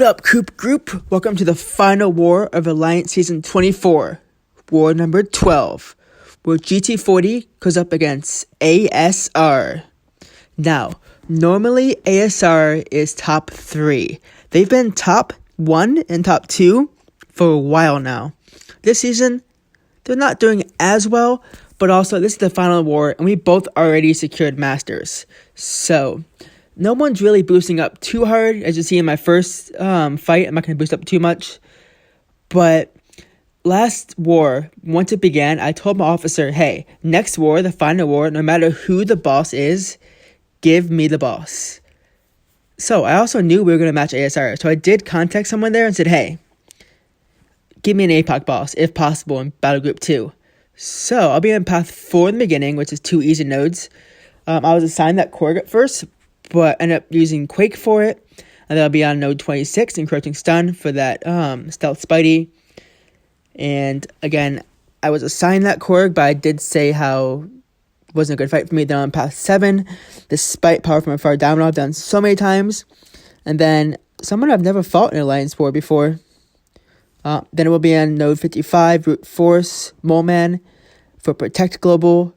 up, Coop Group? Welcome to the final war of Alliance Season 24, War number 12, where GT40 goes up against ASR. Now, normally ASR is top 3. They've been top 1 and top 2 for a while now. This season, they're not doing as well, but also this is the final war, and we both already secured Masters. So, no one's really boosting up too hard. As you see in my first fight, I'm not going to boost up too much. But last war, once it began, I told my officer, hey, next war, the final war, no matter who the boss is, give me the boss. So I also knew we were going to match ASR. So I did contact someone there and said, hey, give me an apoc boss, if possible, in Battle Group 2. So I'll be in Path 4 in the beginning, which is 2 easy nodes. I was assigned that Korg at first, but ended up using Quake for it. And then I'll be on node 26, encroaching stun for that stealth Spidey. And again, I was assigned that Korg, but I did say how it wasn't a good fight for me. Then on Path 7, despite power from afar domino, I've done so many times. And then someone I've never fought in Alliance War before. Then it will be on node 55, Root Force, moleman for Protect Global.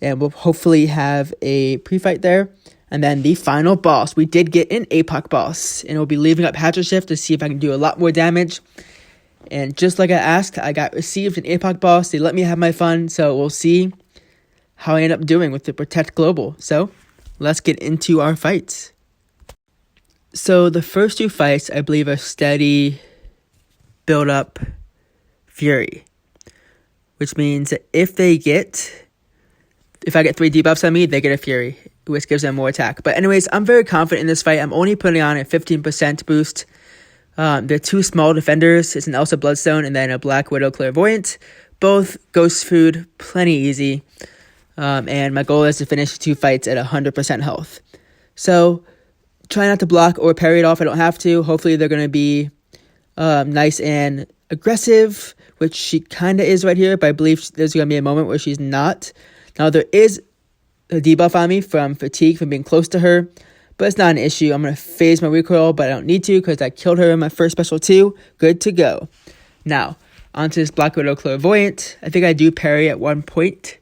And we'll hopefully have a pre-fight there. And then the final boss, we did get an apoc boss. And we'll be leaving up Hatchet Shift to see if I can do a lot more damage. And just like I asked, I got received an apoc boss. They let me have my fun. So we'll see how I end up doing with the Protect Global. So let's get into our fights. So the first 2 fights, I believe, are steady, build up, fury. Which means that if I get 3 debuffs on me, they get a fury, which gives them more attack. But anyways, I'm very confident in this fight. I'm only putting on a 15% boost. They're 2 small defenders. It's an Elsa Bloodstone and then a Black Widow Clairvoyant. Both ghost food, plenty easy. And my goal is to finish 2 fights at 100% health. So try not to block or parry it off. I don't have to. Hopefully they're going to be nice and aggressive, which she kind of is right here. But I believe there's going to be a moment where she's not. Now, there is a debuff on me from fatigue from being close to her, but it's not an issue. I'm going to phase my recoil, but I don't need to because I killed her in my first special 2. Good to go. Now, onto this Black Widow Clairvoyant. I think I do parry at one point.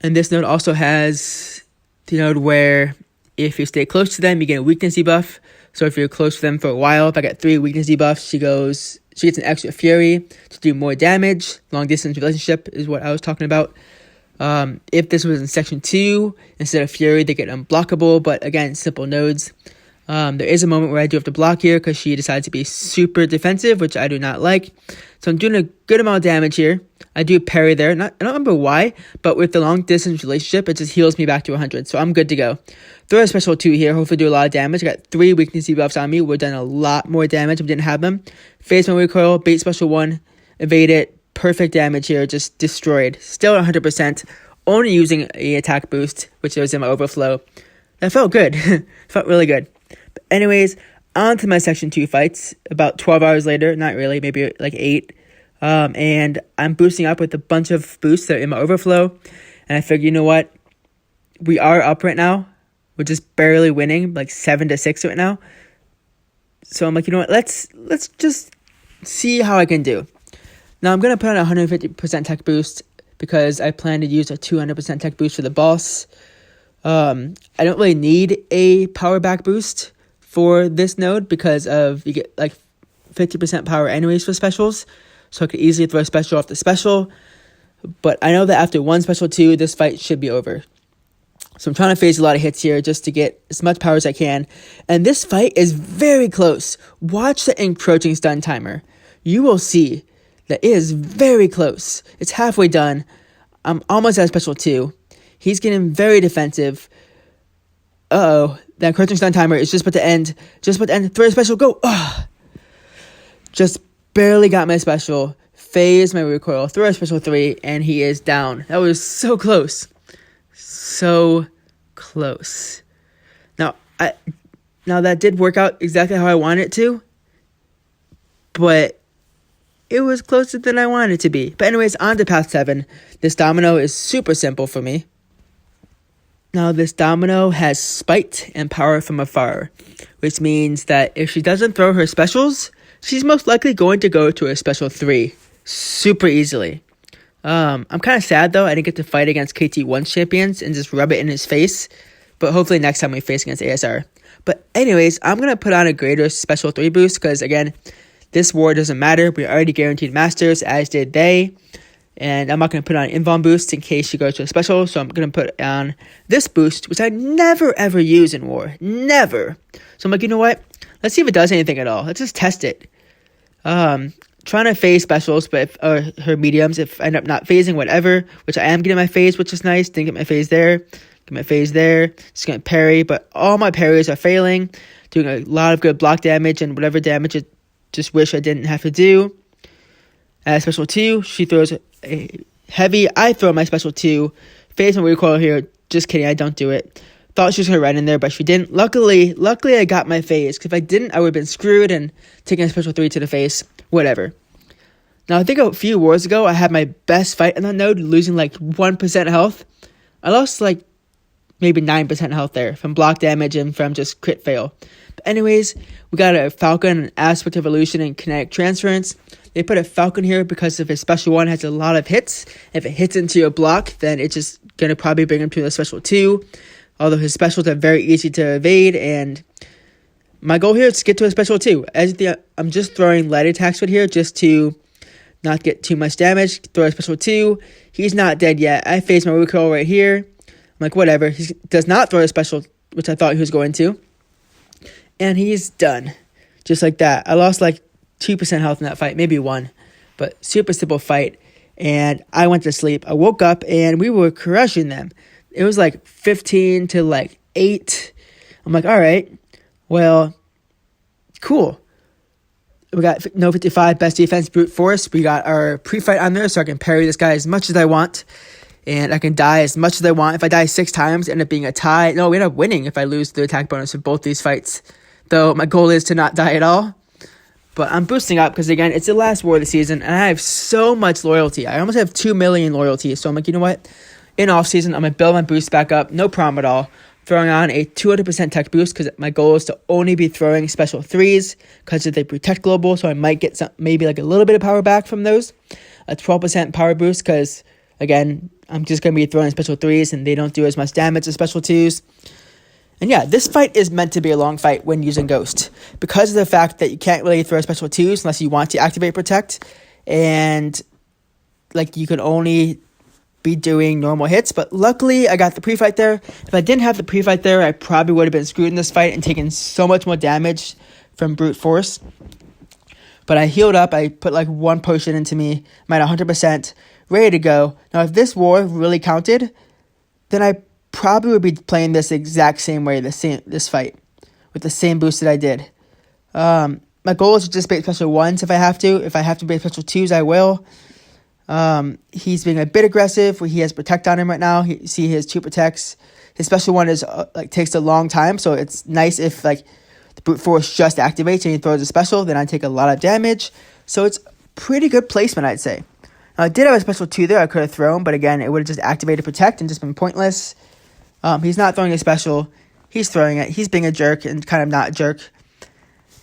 And this node also has the node where if you stay close to them, you get a weakness debuff. So if you're close to them for a while, if I get 3 weakness debuffs, she gets an extra fury to do more damage. Long distance relationship is what I was talking about. If this was in section 2, instead of fury, they get unblockable, but again, simple nodes. There is a moment where I do have to block here because she decides to be super defensive, which I do not like. So I'm doing a good amount of damage here. I do parry there. I don't remember why, but with the long distance relationship, it just heals me back to 100. So I'm good to go. Throw a special 2 here. Hopefully do a lot of damage. I got 3 weakness debuffs on me. We've done a lot more damage if we didn't have them. Phase my recoil, bait special 1, evade it. Perfect damage here. Just destroyed. Still 100%. Only using a attack boost, which was in my overflow. That felt good. Felt really good. But anyways, on to my section 2 fights. About 12 hours later. Not really. Maybe like 8. And I'm boosting up with a bunch of boosts that are in my overflow. And I figured, you know what? We are up right now. We're just barely winning. Like 7-6 right now. So I'm like, you know what? Let's just see how I can do. Now I'm going to put on a 150% tech boost because I plan to use a 200% tech boost for the boss. I don't really need a power back boost for this node because you get like 50% power anyways for specials. So I could easily throw a special off the special. But I know that after 1 special 2, this fight should be over. So I'm trying to phase a lot of hits here just to get as much power as I can. And this fight is very close. Watch the encroaching stun timer. You will see that it is very close. It's halfway done. I'm almost at special 2. He's getting very defensive. Uh-oh. That encroaching stun timer is just about to end. Throw a special. Go. Ugh. Just barely got my special. Phase my recoil. Throw a special 3. And he is down. That was so close. So close. Now that did work out exactly how I wanted it to. But it was closer than I wanted it to be. But anyways, on to path 7. This domino is super simple for me. Now this domino has spite and power from afar, which means that if she doesn't throw her specials, she's most likely going to go to a special 3 super easily. I'm kind of sad though, I didn't get to fight against KT1 champions and just rub it in his face, but hopefully next time we face against ASR. But anyways, I'm going to put on a greater special 3 boost because again, this war doesn't matter. We already guaranteed masters, as did they. And I'm not going to put on invuln boost in case she goes to a special. So I'm going to put on this boost, which I never ever use in war. Never. So I'm like, you know what? Let's see if it does anything at all. Let's just test it. Trying to phase specials, but her mediums, if I end up not phasing, whatever. Which I am getting my phase, which is nice. Didn't get my phase there. Get my phase there. Just going to parry. But all my parries are failing. Doing a lot of good block damage and whatever damage it just wish I didn't have to do. At special 2, she throws a heavy. I throw my special 2. Phase my recoil here. Just kidding, I don't do it. Thought she was going to run in there, but she didn't. Luckily, I got my phase. Because if I didn't, I would have been screwed and taking a special 3 to the face. Whatever. Now, I think a few wars ago, I had my best fight on that node, losing like 1% health. I lost like maybe 9% health there from block damage and from just crit fail. But anyways, we got a falcon, an aspect evolution, and kinetic transference. They put a falcon here because if his special 1 has a lot of hits, if it hits into your block, then it's just going to probably bring him to the special 2. Although his specials are very easy to evade, and my goal here is to get to a special 2. I'm just throwing light attacks with here just to not get too much damage. Throw a special 2. He's not dead yet. I phase my recoil right here. I'm like, whatever. He does not throw a special, which I thought he was going to. And he's done. Just like that. I lost like 2% health in that fight, maybe 1, but super simple fight. And I went to sleep. I woke up and we were crushing them. It was like 15 to like 8. I'm like, all right, well, cool. We got no 55 best defense brute force. We got our pre-fight on there, so I can parry this guy as much as I want, and I can die as much as I want. If I die 6 times, end up being a tie. No, we end up winning if I lose the attack bonus for both these fights. Though my goal is to not die at all. But I'm boosting up because, again, it's the last war of the season, and I have so much loyalty. I almost have 2 million loyalty. So I'm like, you know what? In off-season, I'm going to build my boost back up. No problem at all. Throwing on a 200% tech boost because my goal is to only be throwing special 3s because they protect global. So I might get some, maybe like a little bit of power back from those. A 12% power boost because, again, I'm just going to be throwing special 3s and they don't do as much damage as special 2s. And yeah, this fight is meant to be a long fight when using Ghost. Because of the fact that you can't really throw special 2s unless you want to activate Protect. And like you can only be doing normal hits. But luckily, I got the pre-fight there. If I didn't have the pre-fight there, I probably would have been screwed in this fight and taken so much more damage from brute force. But I healed up. I put like 1 potion into me. I'm at 100%. Ready to go. Now, if this war really counted, then I probably would be playing this exact same way, this fight, with the same boost that I did. My goal is to just bait special 1s if I have to. If I have to bait special 2s, I will. He's being a bit aggressive. He has Protect on him right now. See his 2 protects. His special 1 is takes a long time, so it's nice if like the brute force just activates and he throws a special, then I take a lot of damage. So it's pretty good placement, I'd say. Now, I did have a special 2 there I could have thrown, but again, it would have just activated Protect and just been pointless. He's not throwing a special. He's throwing it. He's being a jerk and kind of not a jerk.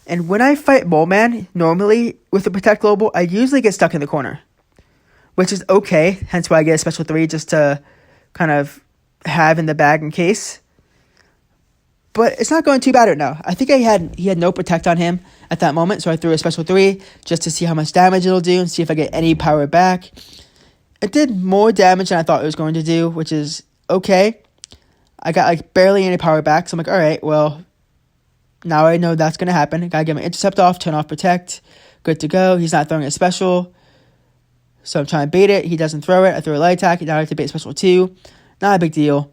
And when I fight moleman, normally with the Protect Global, I usually get stuck in the corner, which is okay. Hence why I get a special 3 just to kind of have in the bag in case. But it's not going too bad right now. I think he had no Protect on him at that moment, so I threw a special 3 just to see how much damage it'll do and see if I get any power back. It did more damage than I thought it was going to do, which is okay. I got like barely any power back, so I'm like, all right, well, now I know that's going to happen. Gotta get my intercept off, turn off Protect. Good to go. He's not throwing a special. So I'm trying to bait it. He doesn't throw it. I throw a light attack. Now I have to bait special 2. Not a big deal.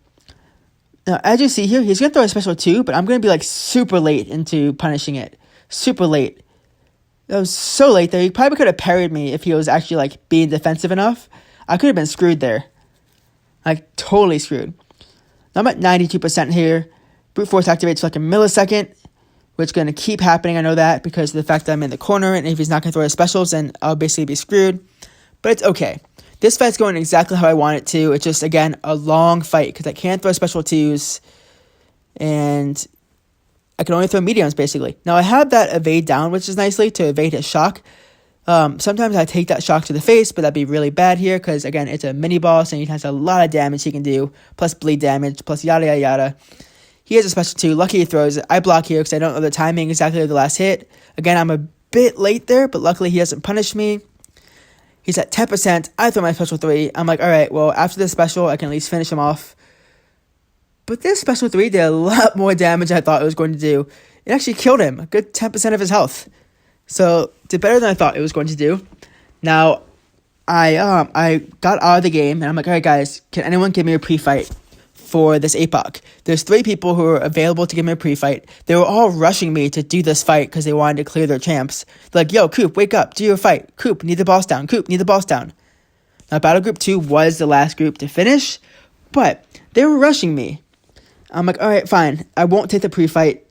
Now, as you see here, he's going to throw a special 2, but I'm going to be like super late into punishing it. Super late. That was so late there. He probably could have parried me if he was actually like being defensive enough. I could have been screwed there. Like totally screwed. Now I'm at 92% here. Brute force activates for like a millisecond, which is going to keep happening. I know that because of the fact that I'm in the corner, and if he's not going to throw his specials, then I'll basically be screwed. But it's okay. This fight's going exactly how I want it to. It's just, again, a long fight because I can't throw special 2s. And I can only throw mediums, basically. Now, I have that evade down, which is nicely to evade his shock. Sometimes I take that shock to the face, but that'd be really bad here because, again, it's a mini boss and he has a lot of damage he can do, plus bleed damage, plus yada, yada, yada. He has a special 2. Lucky he throws it. I block here because I don't know the timing exactly of the last hit. Again, I'm a bit late there, but luckily he doesn't punish me. He's at 10%. I throw my special 3. I'm like, all right, well, after this special, I can at least finish him off. But this special 3 did a lot more damage than I thought it was going to do. It actually killed him, a good 10% of his health. So, did better than I thought it was going to do. Now, I got out of the game, and I'm like, all right, guys, can anyone give me a pre-fight for this apoc? There's 3 people who are available to give me a pre-fight. They were all rushing me to do this fight because they wanted to clear their champs. They're like, yo, Coop, wake up, do your fight. Coop, need the boss down. Coop, need the boss down. Now, Battle Group 2 was the last group to finish, but they were rushing me. I'm like, all right, fine. I won't take the pre-fight.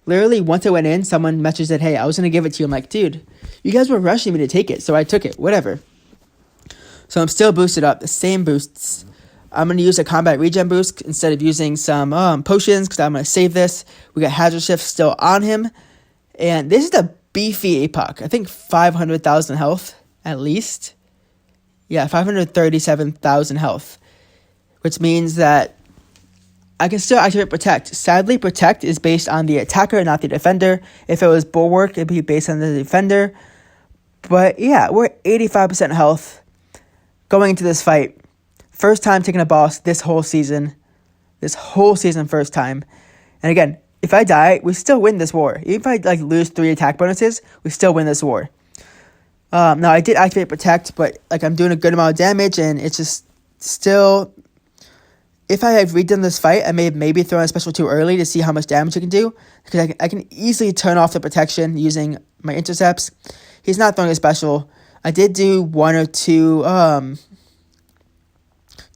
Literally, once I went in, someone messaged that, hey, I was going to give it to you. I'm like, dude, you guys were rushing me to take it, so I took it. Whatever. So I'm still boosted up, the same boosts. I'm going to use a combat regen boost instead of using some potions because I'm going to save this. We got Hazard Shift still on him. And this is a beefy apoc. I think 500,000 health, at least. Yeah, 537,000 health. Which means that I can still activate Protect. Sadly, Protect is based on the attacker, not the defender. If it was Bulwark, it'd be based on the defender. But yeah, we're at 85% health going into this fight. First time taking a boss this whole season. This whole season, first time. And again, if I die, we still win this war. Even if I lose 3 attack bonuses, we still win this war. Now, I did activate Protect, but I'm doing a good amount of damage, and it's just still... If I had redone this fight, I may have maybe thrown a special 2 early to see how much damage it can do. Because I can easily turn off the protection using my intercepts. He's not throwing a special. I did do 1 or 2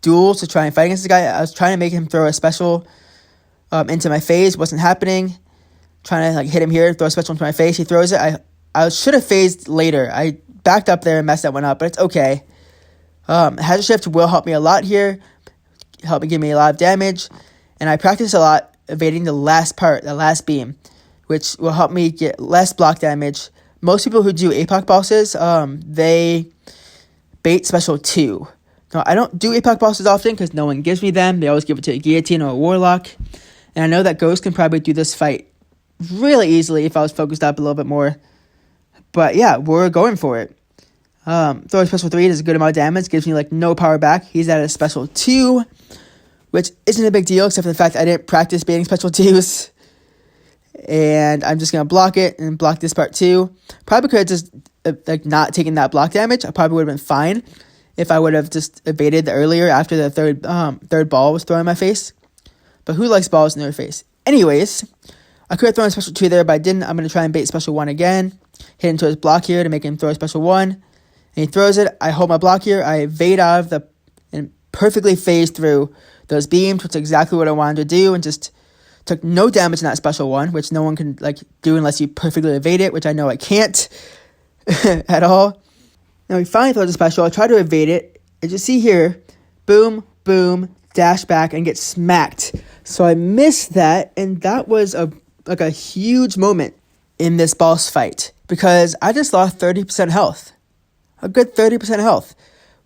duels to try and fight against this guy. I was trying to make him throw a special into my face. Wasn't happening. Trying to hit him here, throw a special into my face. He throws it. I should have phased later. I backed up there and messed that one up, but it's okay. Hazard Shift will help me a lot here. Help me give me a lot of damage. And I practice a lot evading the last part, the last beam, which will help me get less block damage. Most people who do apoc bosses, they bait special 2. Now, I don't do apoc bosses often because no one gives me them. They always give it to a guillotine or a warlock. And I know that Ghost can probably do this fight really easily if I was focused up a little bit more. But yeah, we're going for it. Throwing special 3 does a good amount of damage, gives me no power back. He's at a special 2, which isn't a big deal except for the fact that I didn't practice baiting special 2s. And I'm just going to block it and block this part too. Probably could have just not taken that block damage. I probably would have been fine if I would have just evaded earlier after the third ball was thrown in my face. But who likes balls in their face? Anyways, I could have thrown a special 2 there, but I didn't. I'm going to try and bait special 1 again. Hit into his block here to make him throw a special 1. And he throws it. I hold my block here. I evade out of and perfectly phase through those beams, which is exactly what I wanted to do, and just took no damage in that special 1, which no one can do unless you perfectly evade it, which I know I can't at all. Now he finally throws a special. I try to evade it. As you see here, boom, boom, dash back, and get smacked. So I missed that, and that was a huge moment in this boss fight because I just lost 30% health. A good 30% health,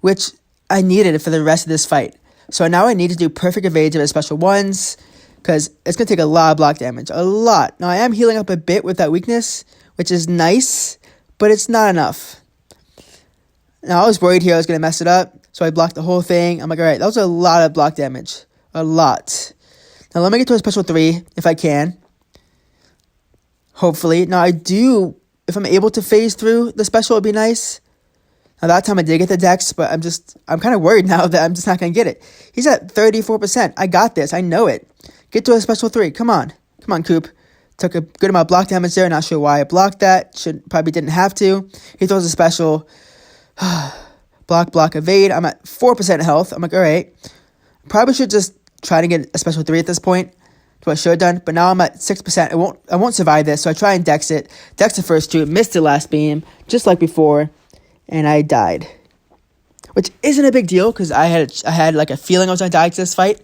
which I needed for the rest of this fight. So now I need to do perfect evades of his special 1s because it's going to take a lot of block damage. A lot. Now I am healing up a bit with that weakness, which is nice, but it's not enough. Now I was worried here I was going to mess it up, so I blocked the whole thing. I'm like, all right, that was a lot of block damage. A lot. Now let me get to a special 3 if I can. Hopefully. Now I do, if I'm able to phase through the special, it'd be nice. Now that time I did get the dex, but I'm kind of worried now that I'm just not going to get it. He's at 34%. I got this. I know it. Get to a special 3. Come on. Come on, Coop. Took a good amount of block damage there. Not sure why I blocked that. Probably didn't have to. He throws a special. Block, evade. I'm at 4% health. I'm like, all right. Probably should just try to get a special 3 at this point. That's what I should have done. But now I'm at 6%. I won't survive this, so I try and dex it. Dex the first 2. Missed the last beam, just like before. And I died. which isn't a big deal because I had like a feeling I was gonna die to this fight.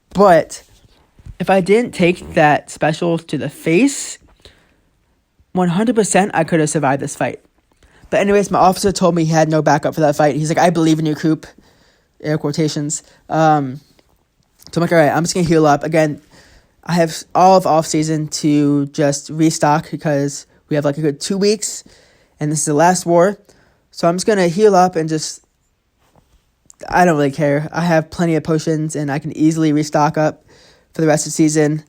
But if I didn't take that special to the face, 100% I could have survived this fight. But anyways, my officer told me he had no backup for that fight. He's like, I believe in you, Coop. Air quotations. So I'm like, all right, I'm just going to heal up. Again, I have all of off season to just restock because we have like a good 2 weeks. And this is the last war. So I'm just going to heal up and just, I don't really care. I have plenty of potions and I can easily restock up for the rest of the season.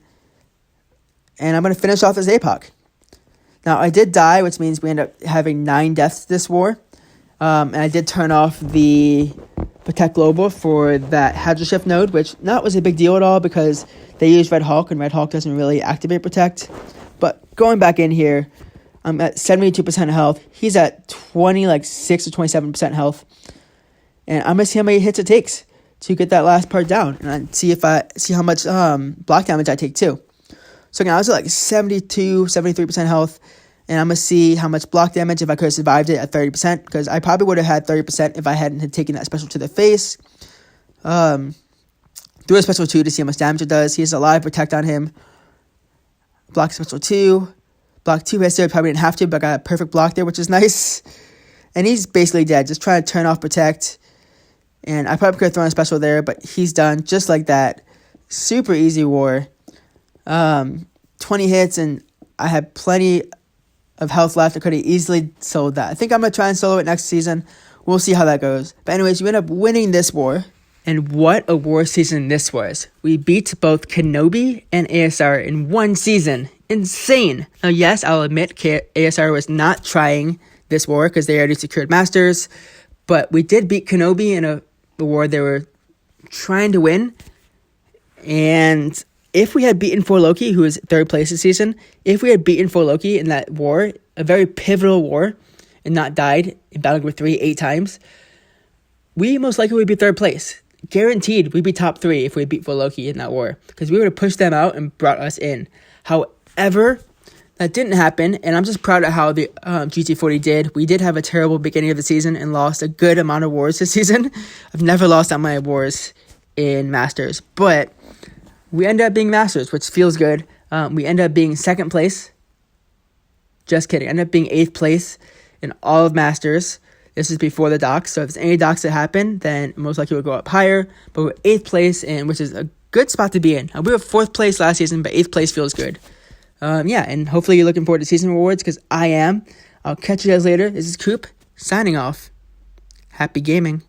And I'm going to finish off this apoc. Now, I did die, which means we end up having 9 deaths this war. And I did turn off the Protect Global for that Hydra Shift node, which not was a big deal at all because they use Red Hulk, and Red Hulk doesn't really activate Protect. But going back in here, I'm at 72% health. He's at 6 or 27% health. And I'm going to see how many hits it takes to get that last part down. And see how much block damage I take too. So again, I was at like 72, 73% health. And I'm going to see how much block damage if I could have survived it at 30%. Because I probably would have had 30% if I hadn't had taken that special to the face. Do a special 2 to see how much damage it does. He has a lot of protect on him. Block special 2. Block 2 hits there. Probably didn't have to, but I got a perfect block there, which is nice. And he's basically dead. Just trying to turn off protect. And I probably could have thrown a special there, but he's done just like that. Super easy war. 20 hits, and I had plenty of health left. I could have easily sold that. I think I'm going to try and solo it next season. We'll see how that goes. But anyways, we end up winning this war. And what a war season this was. We beat both Kenobi and ASR in one season. Insane. Now, yes, I'll admit ASR was not trying this war because they already secured Masters. But we did beat Kenobi in a war they were trying to win. And if we had beaten 4Loki, who was 3rd place this season, if we had beaten 4Loki in that war, a very pivotal war, and not died in Battle Group 3 8 times, we most likely would be 3rd place. Guaranteed we'd be top 3 if we beat 4Loki in that war, because we would have pushed them out and brought us in. However, that didn't happen, and I'm just proud of how the GT40 did. We did have a terrible beginning of the season and lost a good amount of wars this season. I've never lost that many wars in Masters, but we end up being Masters, which feels good. We end up being 2nd place. Just kidding. I end up being 8th place in all of Masters. This is before the docks, so if there's any docks that happen, then most likely we'll go up higher. But we're 8th place, which is a good spot to be in. We were 4th place last season, but 8th place feels good. Yeah, and hopefully you're looking forward to season rewards, because I am. I'll catch you guys later. This is Coop, signing off. Happy gaming.